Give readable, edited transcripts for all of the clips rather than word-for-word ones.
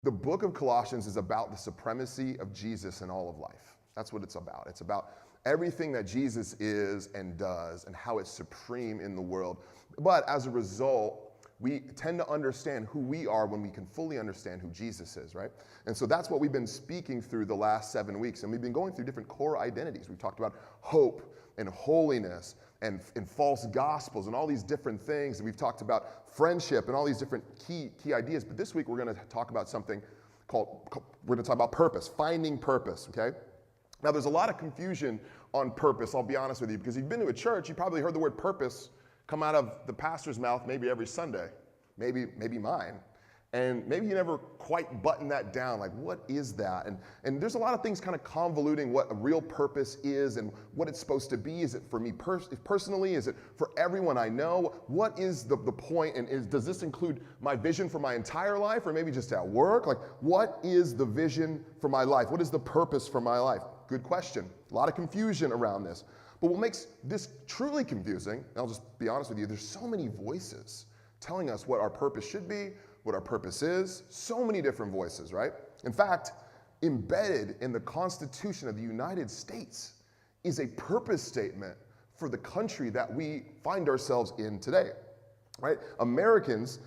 The book of Colossians is about the supremacy of Jesus in all of life. That's what it's about. It's about everything that Jesus is and does and how it's supreme in the world. But as a result, we tend to understand who we are when we can fully understand who Jesus is, right? And so that's what we've been speaking through the last 7 weeks. And we've been going through different core identities. We've talked about hope and holiness and false gospels and all these different things. And we've talked about friendship and all these different key ideas. But this week we're going to talk about something we're going to talk about purpose, finding purpose, okay? Now there's a lot of confusion on purpose, I'll be honest with you, because you've been to a church, you probably heard the word purpose come out of the pastor's mouth maybe every Sunday, maybe mine. And maybe you never quite button that down, like what is that? And there's a lot of things kind of convoluting what a real purpose is and what it's supposed to be. Is it for me personally? Is it for everyone I know? What is the point? And does this include my vision for my entire life or maybe just at work? Like what is the vision for my life? What is the purpose for my life? Good question. A lot of confusion around this. But what makes this truly confusing, and I'll just be honest with you, there's so many voices telling us what our purpose should be, what our purpose is, so many different voices, right? In fact, embedded in the Constitution of the United States is a purpose statement for the country that we find ourselves in today, right? Americans,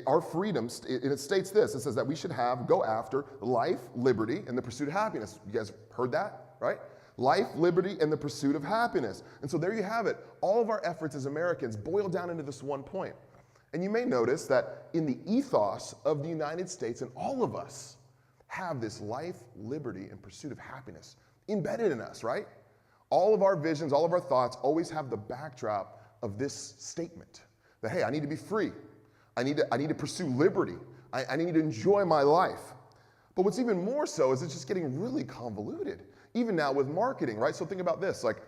our freedoms, and it states this, it says that we should go after life, liberty, and the pursuit of happiness. You guys heard that, right? Life, liberty, and the pursuit of happiness. And so there you have it. All of our efforts as Americans boil down into this one point. And you may notice that in the ethos of the United States, and all of us have this life, liberty, and pursuit of happiness embedded in us, right? All of our visions, all of our thoughts always have the backdrop of this statement that, hey, I need to be free. I need to pursue liberty. I need to enjoy my life. But what's even more so is it's just getting really convoluted, even now with marketing, right? So think about this, like,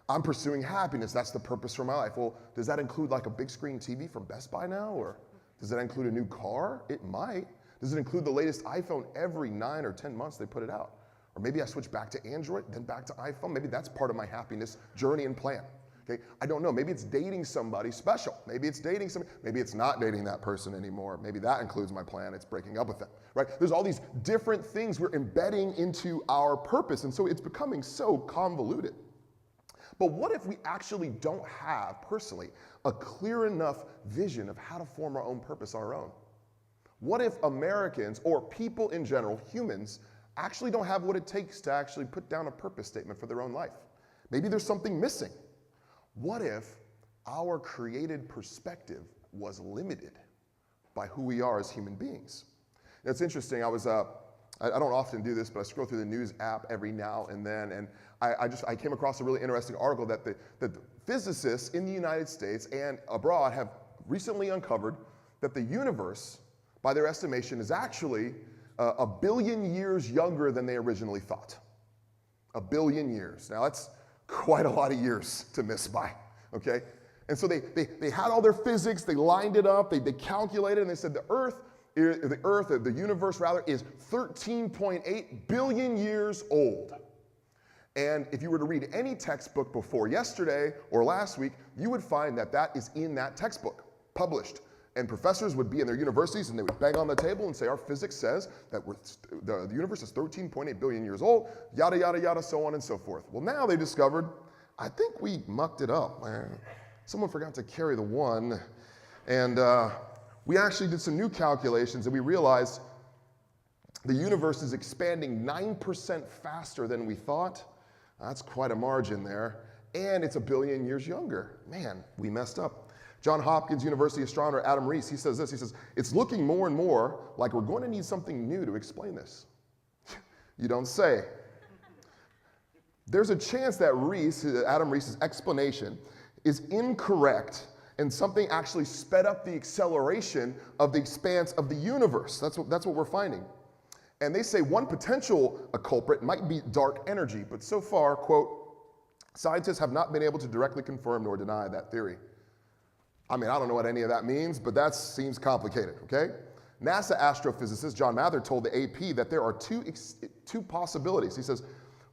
I'm pursuing happiness. That's the purpose for my life. Well, does that include like a big screen TV from Best Buy now? Or does that include a new car? It might. Does it include the latest iPhone every 9 or 10 months they put it out? Or maybe I switch back to Android, then back to iPhone. Maybe that's part of my happiness journey and plan. Okay, I don't know. Maybe it's dating somebody special. Maybe it's dating somebody. Maybe it's not dating that person anymore. Maybe that includes my plan. It's breaking up with them, right? There's all these different things we're embedding into our purpose. And so it's becoming so convoluted. But what if we actually don't have, personally, a clear enough vision of how to form our own purpose on our own? What if Americans, or people in general, humans, actually don't have what it takes to actually put down a purpose statement for their own life? Maybe there's something missing. What if our created perspective was limited by who we are as human beings? Now, it's interesting. I don't often do this, but I scroll through the news app every now and then, and I came across a really interesting article that the physicists in the United States and abroad have recently uncovered that the universe, by their estimation, is actually a billion years younger than they originally thought. A billion years. Now that's quite a lot of years to miss by, okay? And so they had all their physics, they lined it up, they calculated, and they said the universe rather, is 13.8 billion years old. And if you were to read any textbook before yesterday or last week, you would find that that is in that textbook, published. And professors would be in their universities and they would bang on the table and say, our physics says that the universe is 13.8 billion years old, yada, yada, yada, so on and so forth. Well, now they discovered, I think we mucked it up. Someone forgot to carry the one. And we actually did some new calculations and we realized the universe is expanding 9% faster than we thought. That's quite a margin there. And it's a billion years younger. Man, we messed up. Johns Hopkins University astronomer Adam Rees, he says this, he says, it's looking more and more like we're going to need something new to explain this. You don't say. There's a chance that Adam Rees's explanation is incorrect and something actually sped up the acceleration of the expanse of the universe. That's what we're finding. And they say one potential culprit might be dark energy, but so far, quote, scientists have not been able to directly confirm nor deny that theory. I mean, I don't know what any of that means, but that seems complicated, okay? NASA astrophysicist John Mather told the AP that there are two possibilities. He says,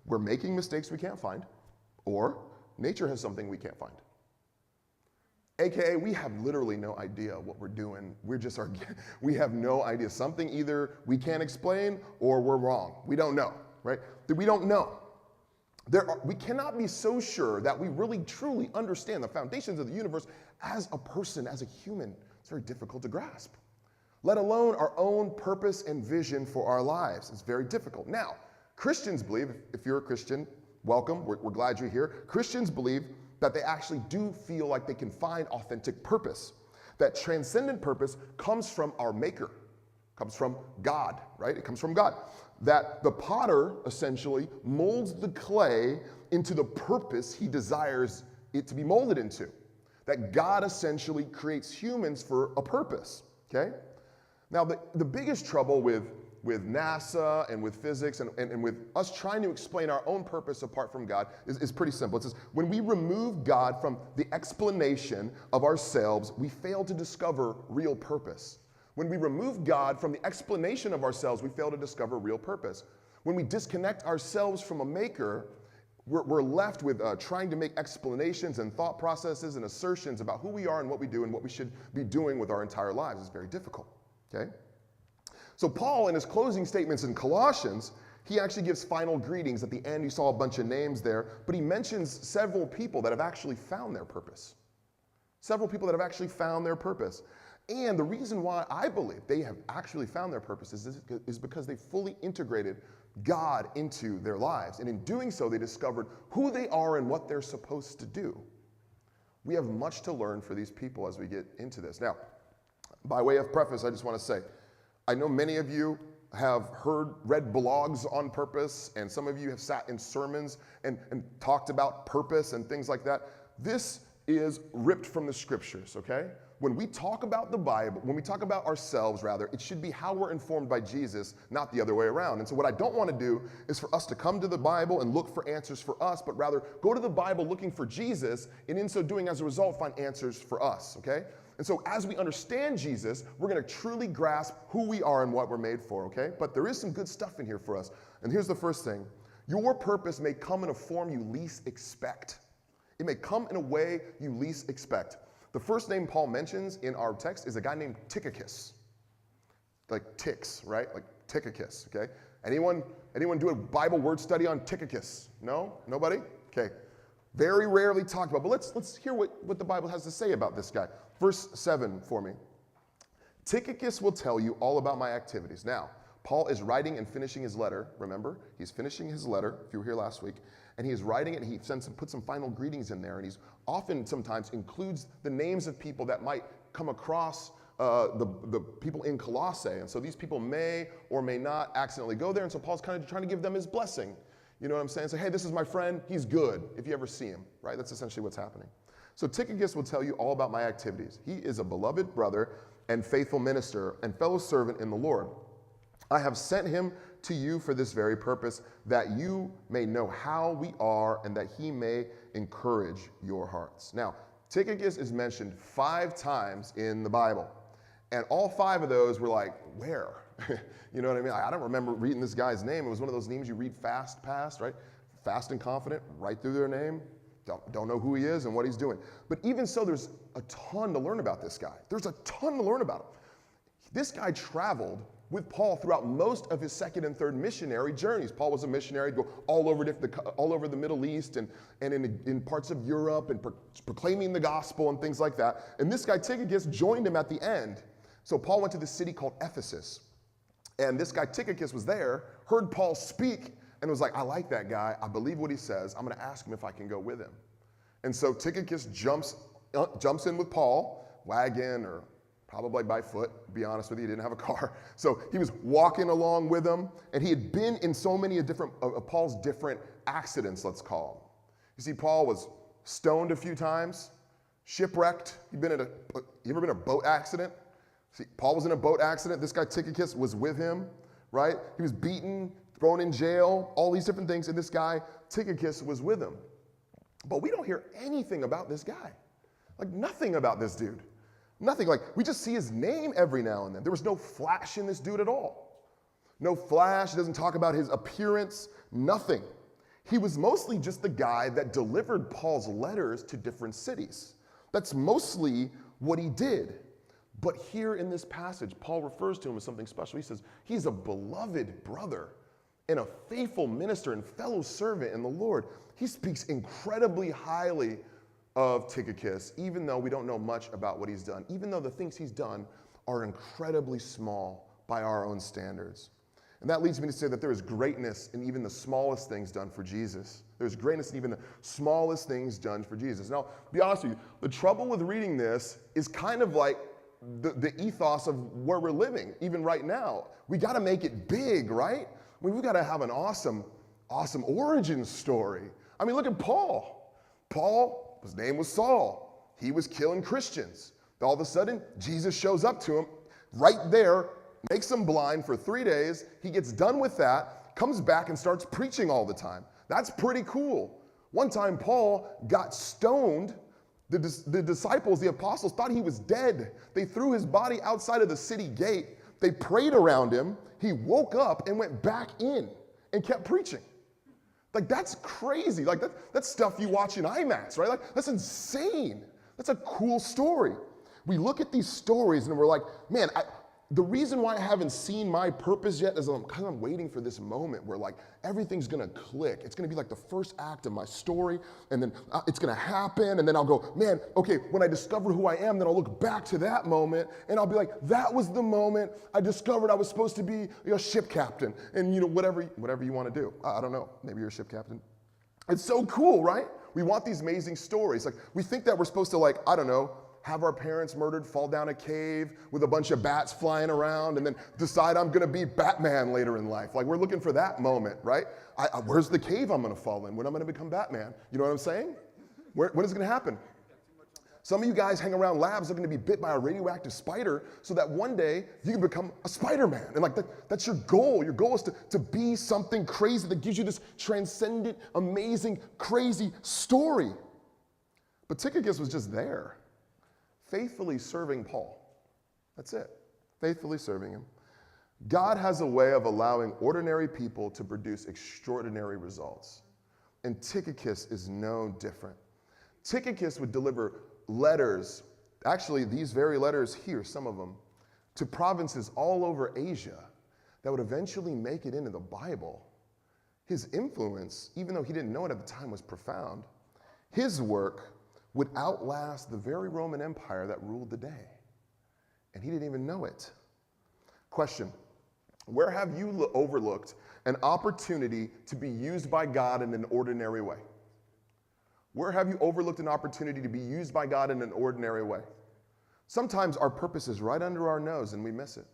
we're making mistakes we can't find, or nature has something we can't find. AKA, we have literally no idea what we're doing. We have no idea. Something either we can't explain or we're wrong. We don't know, right? We don't know. We cannot be so sure that we really truly understand the foundations of the universe as a person, as a human. It's very difficult to grasp, let alone our own purpose and vision for our lives. It's very difficult. Now, Christians believe, if you're a Christian, welcome, we're glad you're here. Christians believe that they actually do feel like they can find authentic purpose. That transcendent purpose comes from our maker, comes from God, right? It comes from God. That the potter essentially molds the clay into the purpose he desires it to be molded into. That God essentially creates humans for a purpose, okay? Now, the biggest trouble with NASA and with physics and with us trying to explain our own purpose apart from God is pretty simple. It says, when we remove God from the explanation of ourselves, we fail to discover real purpose. When we remove God from the explanation of ourselves, we fail to discover real purpose. When we disconnect ourselves from a maker, we're left with trying to make explanations and thought processes and assertions about who we are and what we do and what we should be doing with our entire lives. It's very difficult, okay? So Paul, in his closing statements in Colossians, he actually gives final greetings. At the end, you saw a bunch of names there, but he mentions several people that have actually found their purpose. Several people that have actually found their purpose. And the reason why I believe they have actually found their purpose is because they fully integrated God into their lives. And in doing so, they discovered who they are and what they're supposed to do. We have much to learn for these people as we get into this. Now, by way of preface, I just want to say, I know many of you have read blogs on purpose, and some of you have sat in sermons and talked about purpose and things like that. This is ripped from the scriptures, okay? When we talk about the Bible, when we talk about ourselves, rather, it should be how we're informed by Jesus, not the other way around. And so what I don't want to do is for us to come to the Bible and look for answers for us, but rather go to the Bible looking for Jesus, and in so doing, as a result, find answers for us, okay? And so as we understand Jesus, we're going to truly grasp who we are and what we're made for, okay? But there is some good stuff in here for us. And here's the first thing. Your purpose may come in a form you least expect. It may come in a way you least expect. The first name Paul mentions in our text is a guy named Tychicus. Like ticks, right? Like Tychicus, okay? Anyone do a Bible word study on Tychicus? No? Nobody? Okay. Very rarely talked about, but let's hear what the Bible has to say about this guy. Verse 7 for me. Tychicus will tell you all about my activities. Now, Paul is writing and finishing his letter, remember? He's finishing his letter, if you were here last week, and he is writing it, and he puts some final greetings in there, and he's often sometimes includes the names of people that might come across the people in Colossae. And so these people may or may not accidentally go there, and so Paul's kind of trying to give them his blessing. You know what I'm saying? Say, hey, this is my friend. He's good if you ever see him, right? That's essentially what's happening. So Tychicus will tell you all about my activities. He is a beloved brother and faithful minister and fellow servant in the Lord. I have sent him to you for this very purpose, that you may know how we are and that he may encourage your hearts. Now, Tychicus is mentioned 5 times in the Bible. And all 5 of those were like, where? You know what I mean? I don't remember reading this guy's name. It was one of those names you read fast past, right? Fast and confident, right through their name. Don't know who he is and what he's doing. But even so, there's a ton to learn about this guy. There's a ton to learn about him. This guy traveled with Paul throughout most of his second and third missionary journeys. Paul was a missionary, go all over the Middle East and in parts of Europe and proclaiming the gospel and things like that. And this guy Tychicus joined him at the end. So Paul went to this city called Ephesus. And this guy Tychicus was there, heard Paul speak, and was like, I like that guy. I believe what he says. I'm going to ask him if I can go with him. And so Tychicus jumps in with Paul, wagon or probably by foot, to be honest with you, he didn't have a car. So he was walking along with him, and he had been in so many of Paul's different accidents, let's call them. You see, Paul was stoned a few times, shipwrecked. You ever been in a boat accident? See, Paul was in a boat accident. This guy Tychicus was with him, right? He was beaten, thrown in jail, all these different things, and this guy Tychicus was with him. But we don't hear anything about this guy. Like nothing about this dude. Nothing. Like we just see his name every now and then. There was no flash in this dude at all. No flash. He doesn't talk about his appearance. Nothing. He was mostly just the guy that delivered Paul's letters to different cities. That's mostly what he did. But here in this passage, Paul refers to him as something special. He says, he's a beloved brother and a faithful minister and fellow servant in the Lord. He speaks incredibly highly of Tychicus, even though we don't know much about what he's done, even though the things he's done are incredibly small by our own standards. And that leads me to say that there is greatness in even the smallest things done for Jesus. There's greatness in even the smallest things done for Jesus. Now, to be honest with you, the trouble with reading this is kind of like the ethos of where we're living, even right now. We got to make it big, right? I mean, we've got to have an awesome origin story. I mean, look at Paul. Paul, his name was Saul. He was killing Christians. All of a sudden, Jesus shows up to him right there, makes him blind for 3 days. He gets done with that, comes back and starts preaching all the time. That's pretty cool. One time, Paul got stoned. The disciples, the apostles, thought he was dead. They threw his body outside of the city gate. They prayed around him. He woke up and went back in and kept preaching. Like, that's crazy. Like, that's stuff you watch in IMAX, right? Like, that's insane. That's a cool story. We look at these stories and we're like, man, the reason why I haven't seen my purpose yet is because I'm waiting for this moment where like everything's gonna click. It's gonna be like the first act of my story, and then it's gonna happen, and then I'll go, man, okay, when I discover who I am, then I'll look back to that moment, and I'll be like, that was the moment I discovered I was supposed to be a ship captain, and whatever you want to do. I don't know, maybe you're a ship captain. It's so cool, right? We want these amazing stories. Like, we think that we're supposed to, like, I don't know, have our parents murdered, fall down a cave with a bunch of bats flying around, and then decide I'm gonna be Batman later in life. Like, we're looking for that moment, right? Where's the cave I'm gonna fall in? When I'm gonna become Batman? You know what I'm saying? When is it gonna happen? Some of you guys hang around labs looking to be bit by a radioactive spider so that one day you can become a Spider-Man. And like that's your goal. Your goal is to be something crazy that gives you this transcendent, amazing, crazy story. But Tychicus was just there, faithfully serving Paul. That's it. Faithfully serving him. God has a way of allowing ordinary people to produce extraordinary results. And Tychicus is no different. Tychicus would deliver letters, actually these very letters here, some of them, to provinces all over Asia that would eventually make it into the Bible. His influence, even though he didn't know it at the time, was profound. His work would outlast the very Roman Empire that ruled the day. And he didn't even know it. Question: where have you overlooked an opportunity to be used by God in an ordinary way? Where have you overlooked an opportunity to be used by God in an ordinary way? Sometimes our purpose is right under our nose and we miss it.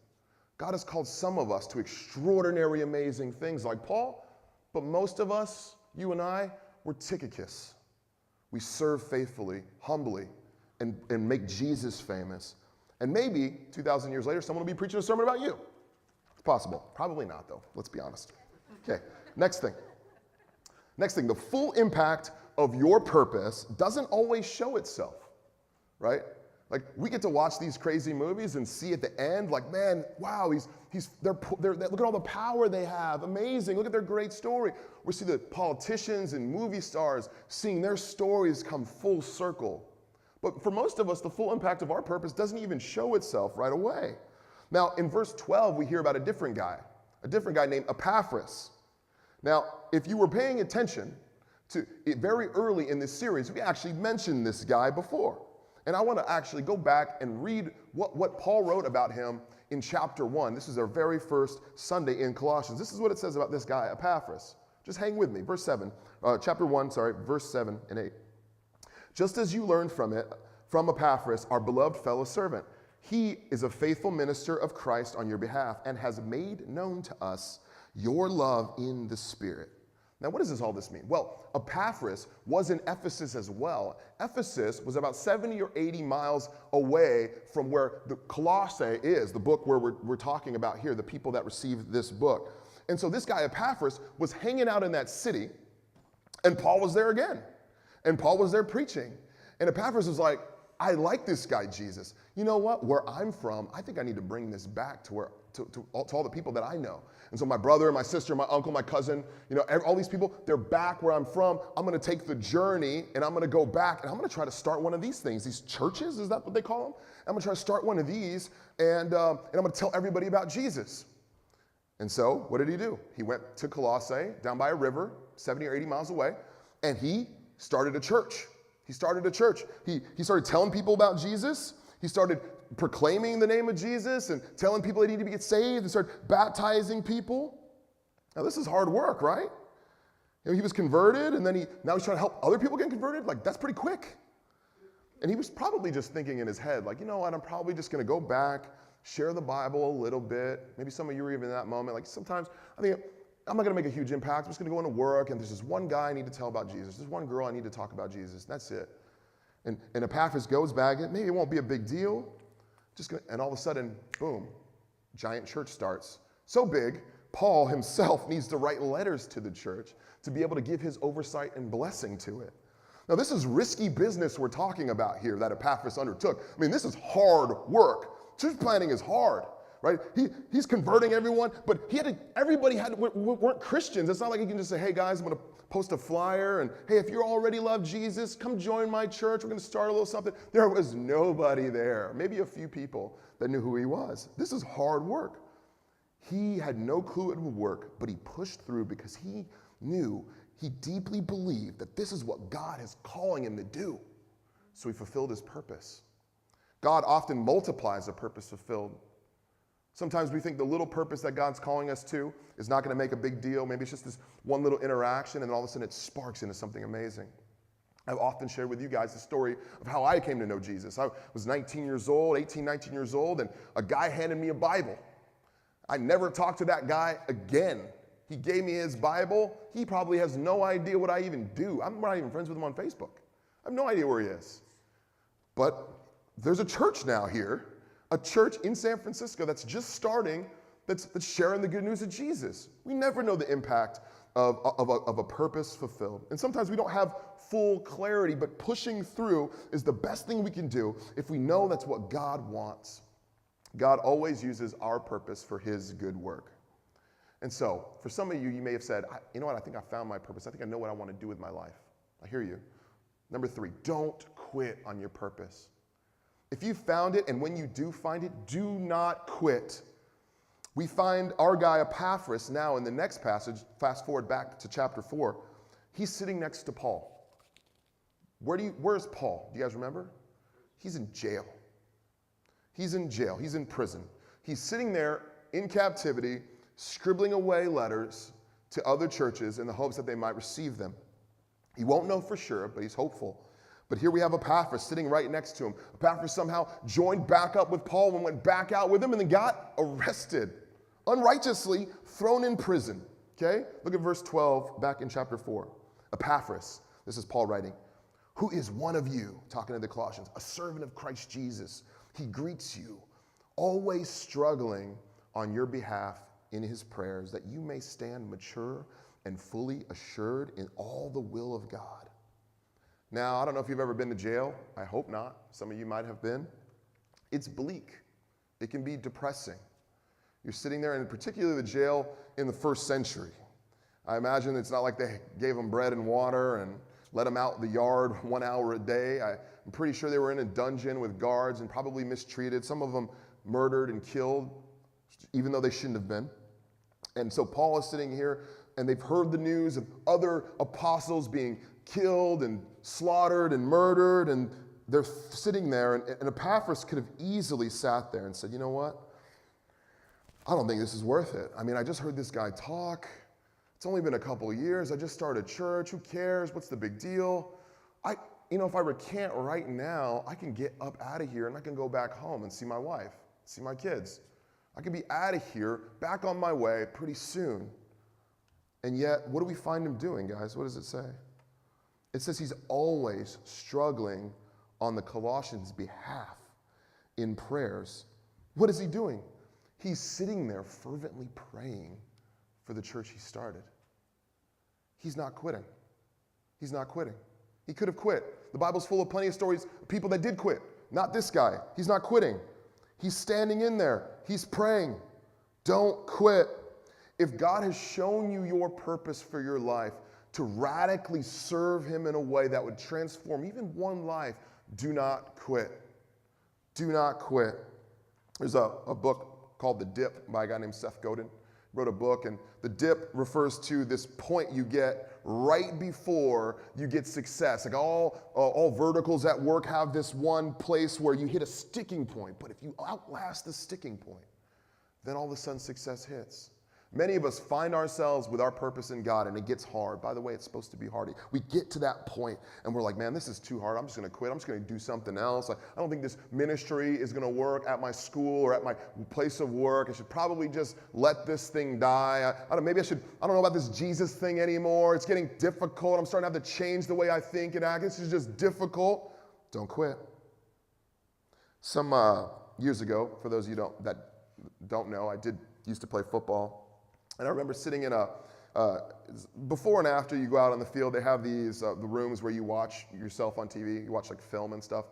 God has called some of us to extraordinary, amazing things like Paul, but most of us, you and I, we're Tychicus. We serve faithfully, humbly, and make Jesus famous. And maybe 2,000 years later, someone will be preaching a sermon about you. It's possible. Probably not, though. Let's be honest. Okay, next thing. The full impact of your purpose doesn't always show itself, right? Like, we get to watch these crazy movies and see at the end, like, man, wow, they're look at all the power they have. Amazing. Look at their great story. We see the politicians and movie stars seeing their stories come full circle. But for most of us, the full impact of our purpose doesn't even show itself right away. Now, in verse 12, we hear about a different guy named Epaphras. Now, if you were paying attention to it very early in this series, we actually mentioned this guy before. And I want to actually go back and read what Paul wrote about him in chapter 1. This is our very first Sunday in Colossians. This is what it says about this guy, Epaphras. Just hang with me. Verse 7, chapter 1, verse 7 and 8. Just as you learned from Epaphras, our beloved fellow servant, he is a faithful minister of Christ on your behalf and has made known to us your love in the Spirit. Now, what does all this mean? Well, Epaphras was in Ephesus as well. Ephesus was about 70 or 80 miles away from where the Colossae is, the book where we're talking about here, the people that received this book. And so this guy Epaphras was hanging out in that city, and Paul was there again. And Paul was there preaching. And Epaphras was like, I like this guy, Jesus. You know what? Where I'm from, I think I need to bring this back to to all the people that I know. And so my brother, my sister, my uncle, my cousin, all these people, they're back where I'm from. I'm going to take the journey and I'm going to go back and I'm going to try to start one of these things. These churches, is that what they call them? I'm going to try to start one of these and I'm going to tell everybody about Jesus. And so what did he do? He went to Colossae, down by a river, 70 or 80 miles away, and he started a church. He started a church. He started telling people about Jesus. He started proclaiming the name of Jesus and telling people they need to get saved and started baptizing people. Now this is hard work, right? He was converted and then now he's trying to help other people get converted. Like, that's pretty quick. And he was probably just thinking in his head, like, you know what, I'm probably just going to go back, share the Bible a little bit. Maybe some of you were even in that moment. Like, sometimes I think I'm not going to make a huge impact. I'm just going to go into work and there's this one guy I need to tell about Jesus. There's one girl I need to talk about Jesus. That's it. And Epaphras goes back. Maybe it won't be a big deal. And all of a sudden, boom, giant church starts. So big, Paul himself needs to write letters to the church to be able to give his oversight and blessing to it. Now, this is risky business we're talking about here that Epaphras undertook. I mean, this is hard work. Church planting is hard, right? He's converting everyone, but everybody weren't Christians. It's not like he can just say, hey, guys, I'm going to post a flyer, and hey, if you already love Jesus, come join my church. We're going to start a little something. There was nobody there, maybe a few people that knew who he was. This is hard work. He had no clue it would work, but he pushed through because he knew, he deeply believed that this is what God is calling him to do. So he fulfilled his purpose. God often multiplies a purpose fulfilled. Sometimes we think the little purpose that God's calling us to is not going to make a big deal. Maybe it's just this one little interaction, and then all of a sudden it sparks into something amazing. I've often shared with you guys the story of how I came to know Jesus. I was 19 years old, and a guy handed me a Bible. I never talked to that guy again. He gave me his Bible. He probably has no idea what I even do. I'm not even friends with him on Facebook. I have no idea where he is. But there's a church now here, a church in San Francisco that's just starting, that's sharing the good news of Jesus. We never know the impact of a purpose fulfilled. And sometimes we don't have full clarity, but pushing through is the best thing we can do if we know that's what God wants. God always uses our purpose for his good work. And so, for some of you, you may have said, you know what, I think I found my purpose. I think I know what I want to do with my life. I hear you. Number 3, don't quit on your purpose. If you found it, and when you do find it, do not quit. We find our guy Epaphras now in the next passage, fast forward back to chapter 4. He's sitting next to Paul. Where's Paul? Do you guys remember? He's in jail. He's in jail. He's in prison. He's sitting there in captivity, scribbling away letters to other churches in the hopes that they might receive them. He won't know for sure, but he's hopeful. But here we have Epaphras sitting right next to him. Epaphras somehow joined back up with Paul and went back out with him and then got arrested, unrighteously thrown in prison. Okay? Look at verse 12 back in chapter 4. Epaphras, this is Paul writing, who is one of you, talking to the Colossians, a servant of Christ Jesus. He greets you, always struggling on your behalf in his prayers, that you may stand mature and fully assured in all the will of God. Now, I don't know if you've ever been to jail. I hope not. Some of you might have been. It's bleak. It can be depressing. You're sitting there, and particularly the jail in the first century. I imagine it's not like they gave them bread and water and let them out in the yard 1 hour a day. I'm pretty sure they were in a dungeon with guards and probably mistreated. Some of them murdered and killed, even though they shouldn't have been. And so Paul is sitting here, and they've heard the news of other apostles being killed and slaughtered and murdered, and they're sitting there, and Epaphras could have easily sat there and said, you know what? I don't think this is worth it. I mean, I just heard this guy talk. It's only been a couple of years. I just started a church. Who cares? What's the big deal? If I recant right now, I can get up out of here and I can go back home and see my wife, see my kids. I can be out of here, back on my way pretty soon. And yet, what do we find him doing, guys? What does it say? It says he's always struggling on the Colossians' behalf in prayers. What is he doing? He's sitting there fervently praying for the church he started. He's not quitting. He's not quitting. He could have quit. The Bible's full of plenty of stories of people that did quit. Not this guy. He's not quitting. He's standing in there. He's praying. Don't quit. If God has shown you your purpose for your life to radically serve him in a way that would transform even one life, do not quit. Do not quit. There's a book called The Dip by a guy named Seth Godin. He wrote a book, and the dip refers to this point you get right before you get success. Like all verticals at work have this one place where you hit a sticking point, but if you outlast the sticking point, then all of a sudden success hits. Many of us find ourselves with our purpose in God, and it gets hard. By the way, it's supposed to be hard. We get to that point, and we're like, man, this is too hard. I'm just going to quit. I'm just going to do something else. I don't think this ministry is going to work at my school or at my place of work. I should probably just let this thing die. I don't know about this Jesus thing anymore. It's getting difficult. I'm starting to have to change the way I think and act. This is just difficult. Don't quit. Some years ago, for those of you that don't know, I used to play football. And I remember sitting in before and after you go out on the field, they have these, the rooms where you watch yourself on TV, you watch like film and stuff.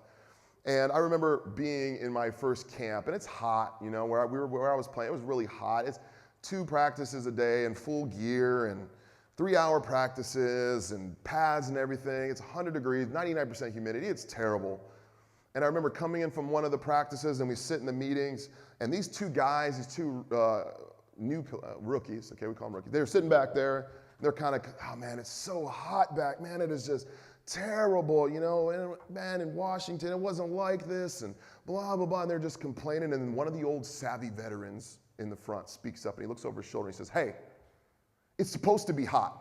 And I remember being in my first camp, and it's hot, where I was playing, it was really hot. It's 2 practices a day and full gear and 3-hour practices and pads and everything. It's 100 degrees, 99% humidity, it's terrible. And I remember coming in from one of the practices, and we sit in the meetings, and these 2 guys, these 2 new rookies, okay, we call them rookies. They're sitting back there, and they're kind of, oh man, it's so hot back, man, it is just terrible, and man, in Washington, it wasn't like this, and blah, blah, blah, and they're just complaining, and then one of the old savvy veterans in the front speaks up, and he looks over his shoulder, and he says, hey, it's supposed to be hot.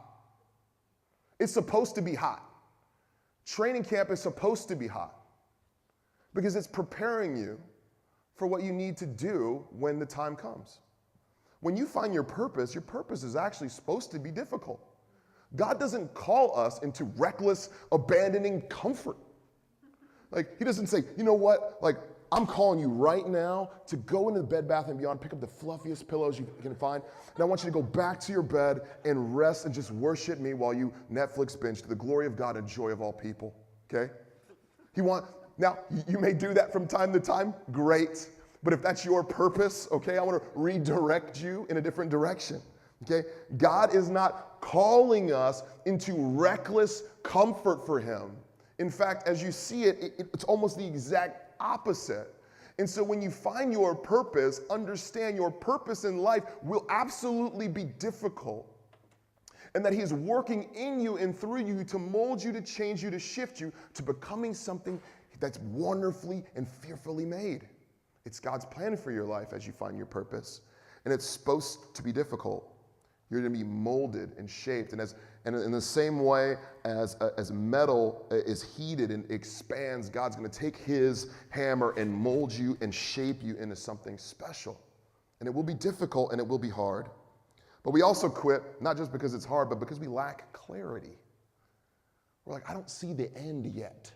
It's supposed to be hot. Training camp is supposed to be hot because it's preparing you for what you need to do when the time comes. When you find your purpose is actually supposed to be difficult. God doesn't call us into reckless, abandoning comfort. Like, he doesn't say, you know what, like, I'm calling you right now to go into the Bed Bath & Beyond, pick up the fluffiest pillows you can find, and I want you to go back to your bed and rest and just worship me while you Netflix binge to the glory of God and joy of all people, okay? Now, you may do that from time to time, great. But if that's your purpose, okay, I want to redirect you in a different direction, okay? God is not calling us into reckless comfort for him. In fact, as you see it's almost the exact opposite. And so when you find your purpose, understand your purpose in life will absolutely be difficult. And that he is working in you and through you to mold you, to change you, to shift you to becoming something that's wonderfully and fearfully made. It's God's plan for your life as you find your purpose. And it's supposed to be difficult. You're going to be molded and shaped. And in the same way as metal is heated and expands, God's going to take his hammer and mold you and shape you into something special. And it will be difficult and it will be hard. But we also quit, not just because it's hard, but because we lack clarity. We're like, I don't see the end yet.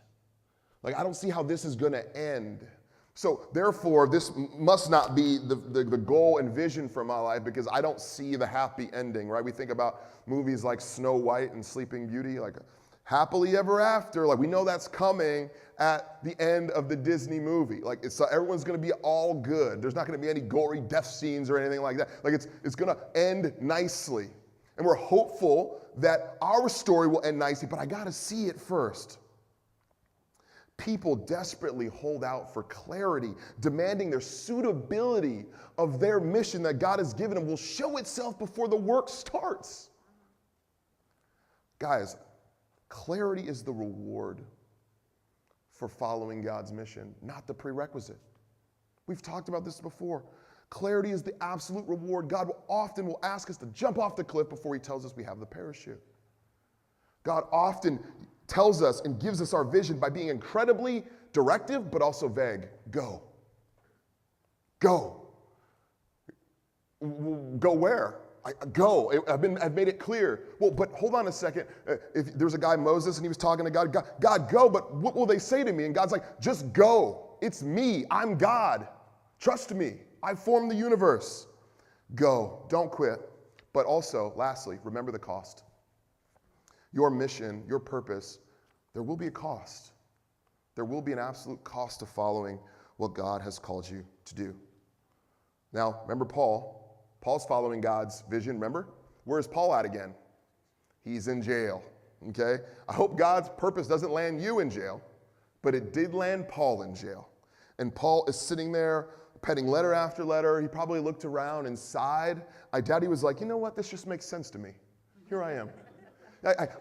Like, I don't see how this is going to end. So therefore, this must not be the goal and vision for my life because I don't see the happy ending, right? We think about movies like Snow White and Sleeping Beauty, like happily ever after. Like we know that's coming at the end of the Disney movie. Like everyone's going to be all good. There's not going to be any gory death scenes or anything like that. Like it's going to end nicely. And we're hopeful that our story will end nicely, but I got to see it first. People desperately hold out for clarity, demanding their suitability of their mission that God has given them will show itself before the work starts. Guys, clarity is the reward for following God's mission, not the prerequisite. We've talked about this before. Clarity is the absolute reward. God often will ask us to jump off the cliff before he tells us we have the parachute. God often tells us and gives us our vision by being incredibly directive, but also vague. Go. Go. Go where? Go. I've made it clear. Well, but hold on a second. If there was a guy, Moses, and he was talking to God, God, go, but what will they say to me? And God's like, just go. It's me. I'm God. Trust me. I formed the universe. Go. Don't quit. But also, lastly, remember the cost. Your mission, your purpose, there will be a cost. There will be an absolute cost to following what God has called you to do. Now, remember Paul. Paul's following God's vision, remember? Where's Paul at again? He's in jail, okay? I hope God's purpose doesn't land you in jail, but it did land Paul in jail. And Paul is sitting there penning letter after letter. He probably looked around and sighed. I doubt he was like, you know what, this just makes sense to me. Here I am.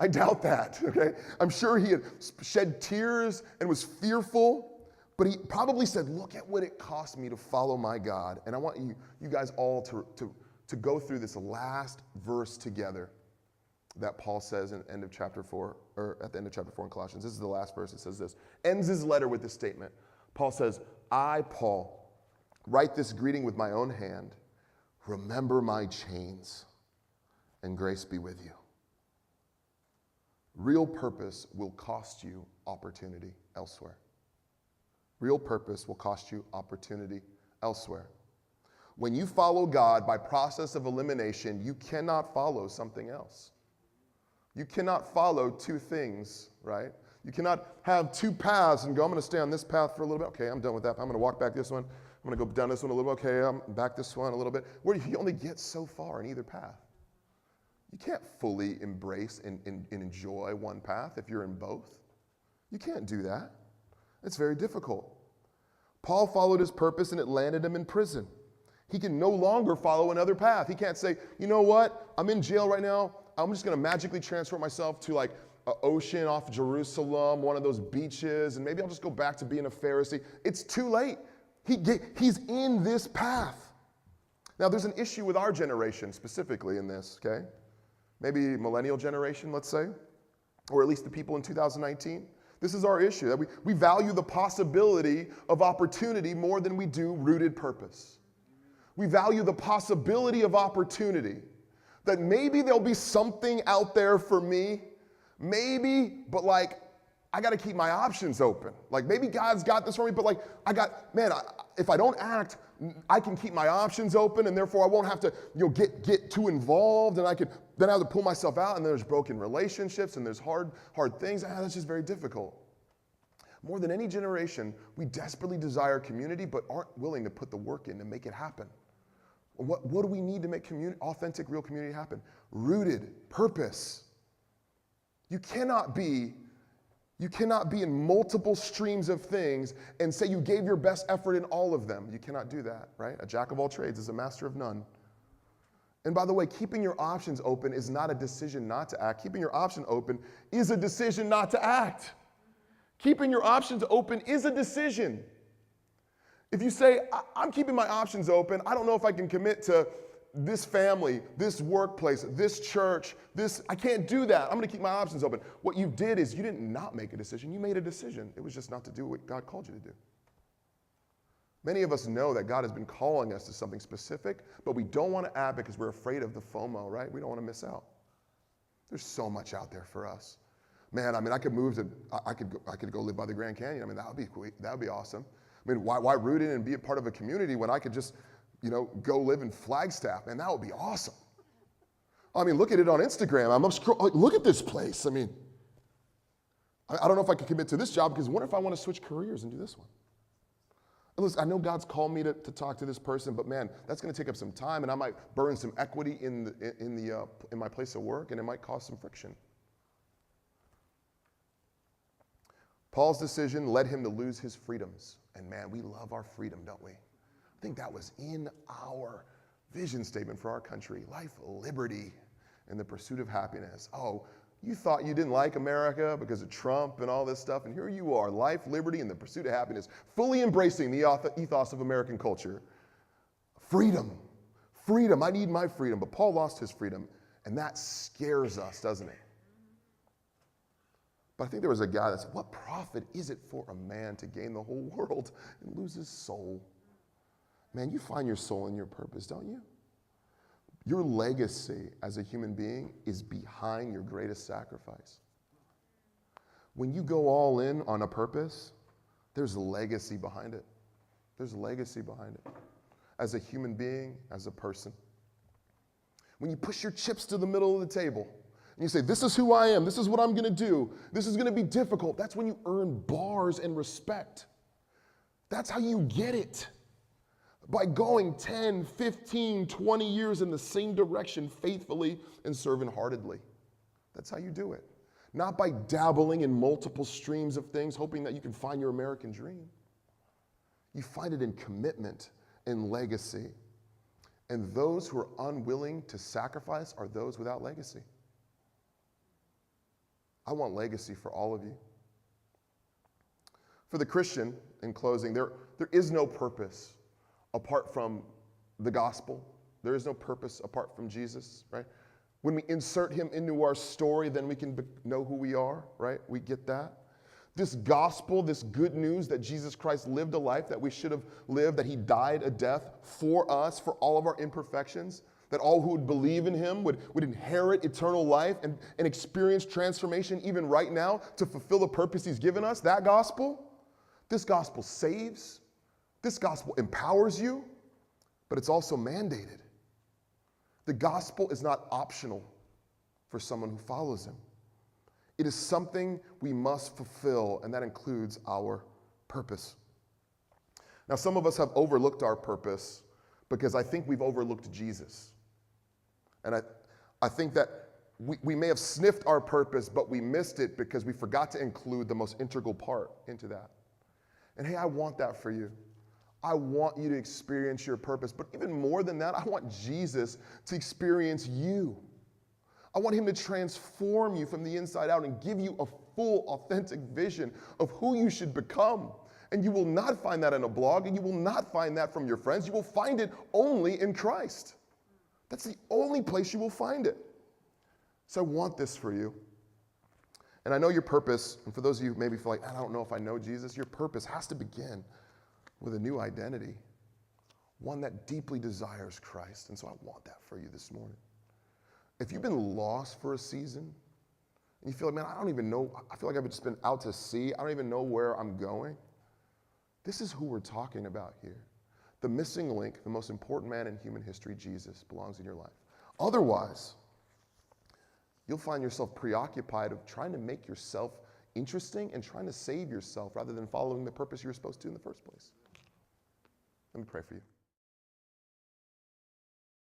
I doubt that, okay? I'm sure he had shed tears and was fearful, but he probably said, look at what it cost me to follow my God. And I want you guys all to go through this last verse together that Paul says at the end of chapter 4 in Colossians. This is the last verse. It says this. Ends his letter with this statement. Paul says, I, Paul, write this greeting with my own hand. Remember my chains, and grace be with you. Real purpose will cost you opportunity elsewhere. Real purpose will cost you opportunity elsewhere. When you follow God by process of elimination, you cannot follow something else. You cannot follow two things, right? You cannot have two paths and go, I'm going to stay on this path for a little bit. Okay, I'm done with that. I'm going to walk back this one. I'm going to go down this one a little bit. Okay, I'm back this one a little bit. Where you only get so far in either path. You can't fully embrace and enjoy one path if you're in both. You can't do that. It's very difficult. Paul followed his purpose and it landed him in prison. He can no longer follow another path. He can't say, you know what, I'm in jail right now. I'm just going to magically transfer myself to like an ocean off Jerusalem, one of those beaches, and maybe I'll just go back to being a Pharisee. It's too late. He's in this path. Now, there's an issue with our generation specifically in this, okay? Maybe millennial generation, let's say, or at least the people in 2019. This is our issue, that we value the possibility of opportunity more than we do rooted purpose. We value the possibility of opportunity, that maybe there'll be something out there for me, maybe, but like, I got to keep my options open. Like maybe God's got this for me, but like if I don't act, I can keep my options open, and therefore I won't have to, get too involved, and then I have to pull myself out, and there's broken relationships, and there's hard things. That's just very difficult. More than any generation, we desperately desire community, but aren't willing to put the work in to make it happen. What do we need to make authentic, real community happen? Rooted purpose. You cannot be in multiple streams of things and say you gave your best effort in all of them. You cannot do that, right? A jack of all trades is a master of none. And by the way, keeping your options open is not a decision not to act. Keeping your option open is a decision not to act. Keeping your options open is a decision. If you say, I'm keeping my options open, I don't know if I can commit to this family, this workplace, this church, I can't do that. I'm going to keep my options open. What you did is you didn't not make a decision. You made a decision. It was just not to do what God called you to do. Many of us know that God has been calling us to something specific, but we don't want to act because we're afraid of the FOMO, right? We don't want to miss out. There's so much out there for us. Man, I mean, I could go live by the Grand Canyon. I mean, that would be awesome. I mean, why root in and be a part of a community when I could just, go live in Flagstaff? Man, that would be awesome. I mean, look at it on Instagram. Look at this place. I mean, I don't know if I could commit to this job because what if I want to switch careers and do this one? And listen, I know God's called me to talk to this person, but man, that's going to take up some time, and I might burn some equity in my place of work, and it might cause some friction. Paul's decision led him to lose his freedoms. And man, we love our freedom, don't we? I think that was in our vision statement for our country. Life, liberty, and the pursuit of happiness. Oh, you thought you didn't like America because of Trump and all this stuff, and here you are, life, liberty, and the pursuit of happiness, fully embracing the ethos of American culture. Freedom. Freedom. I need my freedom. But Paul lost his freedom, and that scares us, doesn't it? But I think there was a guy that said, what profit is it for a man to gain the whole world and lose his soul? Man, you find your soul in your purpose, don't you? Your legacy as a human being is behind your greatest sacrifice. When you go all in on a purpose, there's a legacy behind it. There's a legacy behind it. As a human being, as a person. When you push your chips to the middle of the table, and you say, this is who I am, this is what I'm going to do, this is going to be difficult, that's when you earn bars and respect. That's how you get it. by going 10, 15, 20 years in the same direction faithfully and servant-heartedly. That's how you do it. Not by dabbling in multiple streams of things, hoping that you can find your American dream. You find it in commitment and legacy. And those who are unwilling to sacrifice are those without legacy. I want legacy for all of you. For the Christian, in closing, there is no purpose apart from the gospel. There is no purpose apart from Jesus, right? When we insert him into our story, then we can know who we are, right? We get that. This gospel, this good news that Jesus Christ lived a life that we should have lived, that he died a death for us, for all of our imperfections, that all who would believe in him would inherit eternal life and experience transformation even right now to fulfill the purpose he's given us. That gospel, this gospel saves. This gospel empowers you, but it's also mandated. The gospel is not optional for someone who follows him. It is something we must fulfill, and that includes our purpose. Now, some of us have overlooked our purpose because I think we've overlooked Jesus. And I think that we may have sniffed our purpose, but we missed it because we forgot to include the most integral part into that. And hey, I want that for you. I want you to experience your purpose. But even more than that, I want Jesus to experience you. I want him to transform you from the inside out and give you a full, authentic vision of who you should become. And you will not find that in a blog, and you will not find that from your friends. You will find it only in Christ. That's the only place you will find it. So I want this for you. And I know your purpose, and for those of you who maybe feel like, I don't know if I know Jesus, your purpose has to begin with a new identity, one that deeply desires Christ. And so I want that for you this morning. If you've been lost for a season, and you feel like, man, I don't even know, I feel like I've just been out to sea, I don't even know where I'm going, this is who we're talking about here. The missing link, the most important man in human history, Jesus, belongs in your life. Otherwise, you'll find yourself preoccupied of trying to make yourself interesting and trying to save yourself rather than following the purpose you were supposed to in the first place. Let me pray for you.